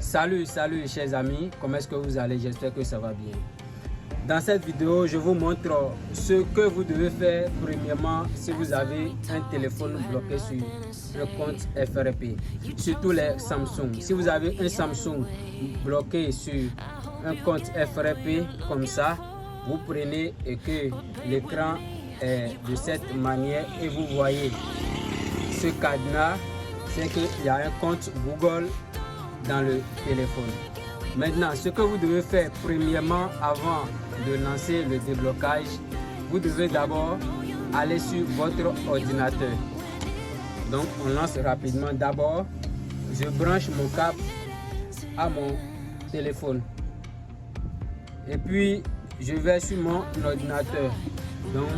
Salut chers amis, comment est-ce que vous allez? J'espère que ça va bien. Dans cette vidéo, je vous montre ce que vous devez faire premièrement si vous avez un téléphone bloqué sur le compte FRP, surtout les Samsung. Si vous avez un Samsung bloqué sur un compte FRP comme ça, vous prenez et que l'écran est de cette manière et vous voyez ce cadenas, c'est qu'il y a un compte Google dans le téléphone. Maintenant, ce que vous devez faire premièrement avant de lancer le déblocage, vous devez d'abord aller sur votre ordinateur. Donc on lance rapidement. D'abord, je branche mon câble à mon téléphone et puis je vais sur mon ordinateur. Donc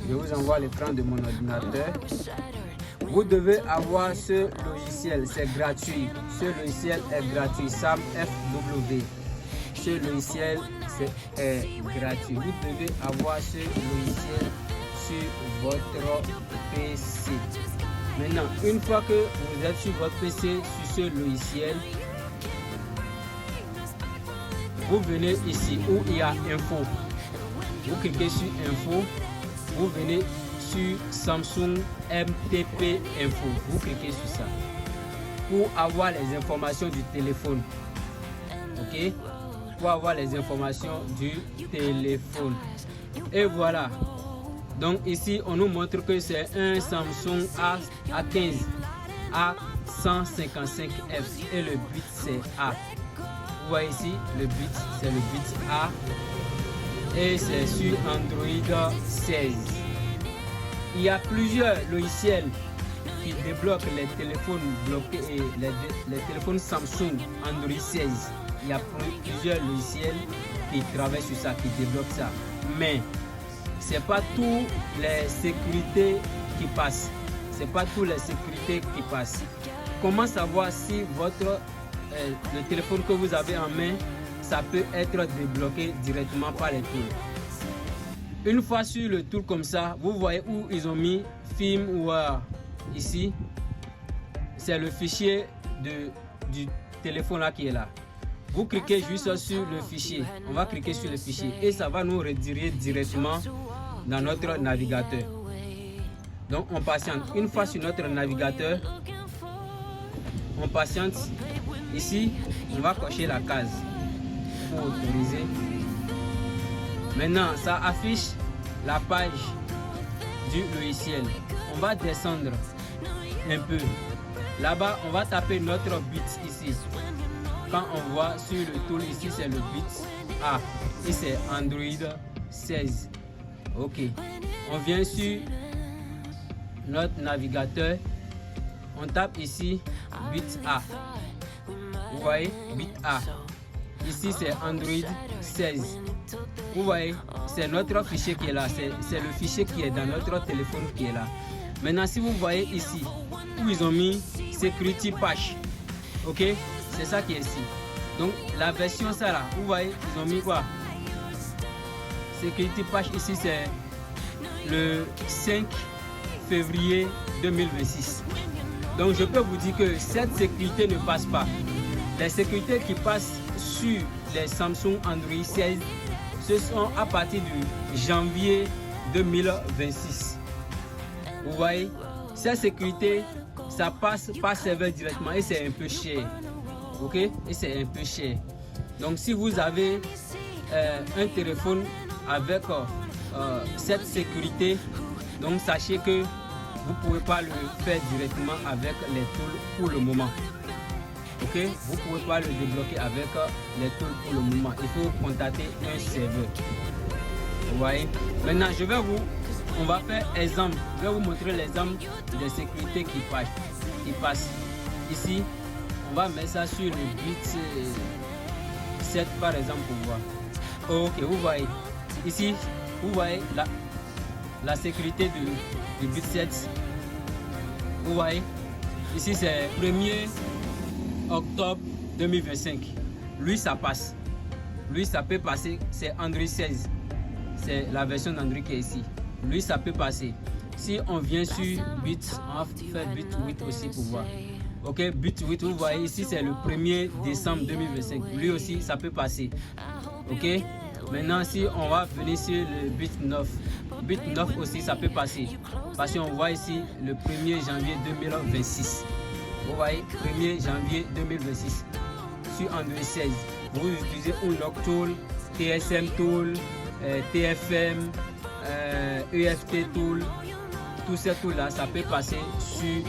je vous envoie l'écran de mon ordinateur. Vous devez avoir ce logiciel, c'est gratuit. Ce logiciel est gratuit, SAM FW. Ce logiciel est gratuit. Vous devez avoir ce logiciel sur votre PC. Maintenant, une fois que vous êtes sur votre PC, sur ce logiciel, vous venez ici où il y a Info. Vous cliquez sur Info, vous venez sur Samsung MTP Info. Vous cliquez sur ça pour avoir les informations du téléphone. Ok, pour avoir les informations du téléphone. Et voilà. Donc ici on nous montre que c'est un Samsung A15 A155F et le bit c'est A. Vous voyez ici le bit, c'est le bit A et c'est sur Android 16. Il y a plusieurs logiciels qui débloquent les téléphones bloqués et les téléphones Samsung Android 16. Il y a plusieurs logiciels qui travaillent sur ça, qui débloquent ça. Mais c'est pas tous les sécurités qui passent. C'est pas tous les sécurités qui passent. Comment savoir si le téléphone que vous avez en main, ça peut être débloqué directement par les tools? Une fois sur le tool comme ça, vous voyez où ils ont mis firmware. Ici, c'est le fichier du téléphone là qui est là. Vous cliquez juste sur le fichier. On va cliquer sur le fichier et ça va nous rediriger directement dans notre navigateur. Donc on patiente. Une fois sur notre navigateur, on patiente. Ici, on va cocher la case pour autoriser. Maintenant, ça affiche la page du logiciel. On va descendre un peu. Là-bas, on va taper notre bit ici. Quand on voit sur le tool ici, c'est le bit A. Et c'est Android 16. Ok. On vient sur notre navigateur. On tape ici bit A. Vous voyez, bit A. Ici, c'est Android 16. Vous voyez, c'est notre fichier qui est là. C'est le fichier qui est dans notre téléphone qui est là. Maintenant, si vous voyez ici, où ils ont mis Security Patch. Ok, c'est ça qui est ici. Donc, la version ça là, vous voyez, ils ont mis quoi? Security Patch ici, c'est le 5 février 2026. Donc, je peux vous dire que cette sécurité ne passe pas. Les sécurités qui passent sur les Samsung Android 16, ce sont à partir du janvier 2026. Vous voyez, cette sécurité, ça passe par serveur directement et c'est un peu cher. Ok, et c'est un peu cher. Donc si vous avez un téléphone avec cette sécurité, donc sachez que vous ne pouvez pas le faire directement avec les tools pour le moment. Ok, vous ne pouvez pas le débloquer avec les tools pour le moment. Il faut contacter un serveur. Vous voyez. Maintenant, on va faire exemple. Je vais vous montrer l'exemple de sécurité qui passe. Ici, on va mettre ça sur le bit 7 par exemple pour voir. Ok, vous voyez. Ici, vous voyez la sécurité du bit 7. Vous voyez. Ici, c'est 1er octobre 2025. Lui, ça passe. Lui, ça peut passer. C'est Android 16. C'est la version d'Android qui est ici. Lui, ça peut passer. Si on vient sur bit, on va faire bit 8 aussi pour voir. Ok, but 8, vous voyez ici, c'est le 1er décembre 2025. Lui aussi, ça peut passer. Ok, maintenant, si on va venir sur le but 9, but 9 aussi, ça peut passer. Parce qu'on voit ici le 1er janvier 2026. Vous voyez, 1er janvier 2026. Sur Android 16, vous utilisez Unlock Tool, TSM Tool, TFM, EFT Tool. Tous ces tools là, ça peut passer sur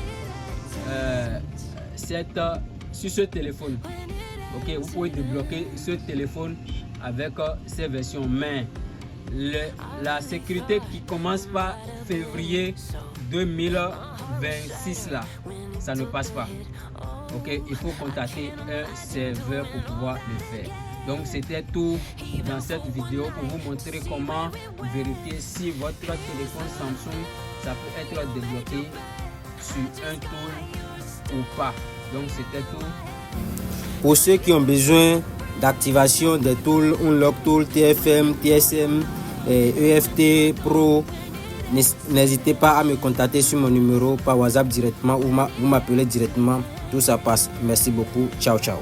ce téléphone. Ok, vous pouvez débloquer ce téléphone avec ces versions, mais la sécurité qui commence par février 2026 là, ça ne passe pas. Ok, il faut contacter un serveur pour pouvoir le faire. Donc c'était tout dans cette vidéo pour vous montrer comment vérifier si votre téléphone Samsung ça peut être débloqué sur un tool ou pas. Donc c'était tout. Pour ceux qui ont besoin d'activation des tools Unlock Tool, TFM, TSM, EFT Pro, n'hésitez pas à me contacter sur mon numéro par WhatsApp directement ou vous m'appelez directement. Tout ça passe. Merci beaucoup. Ciao, ciao.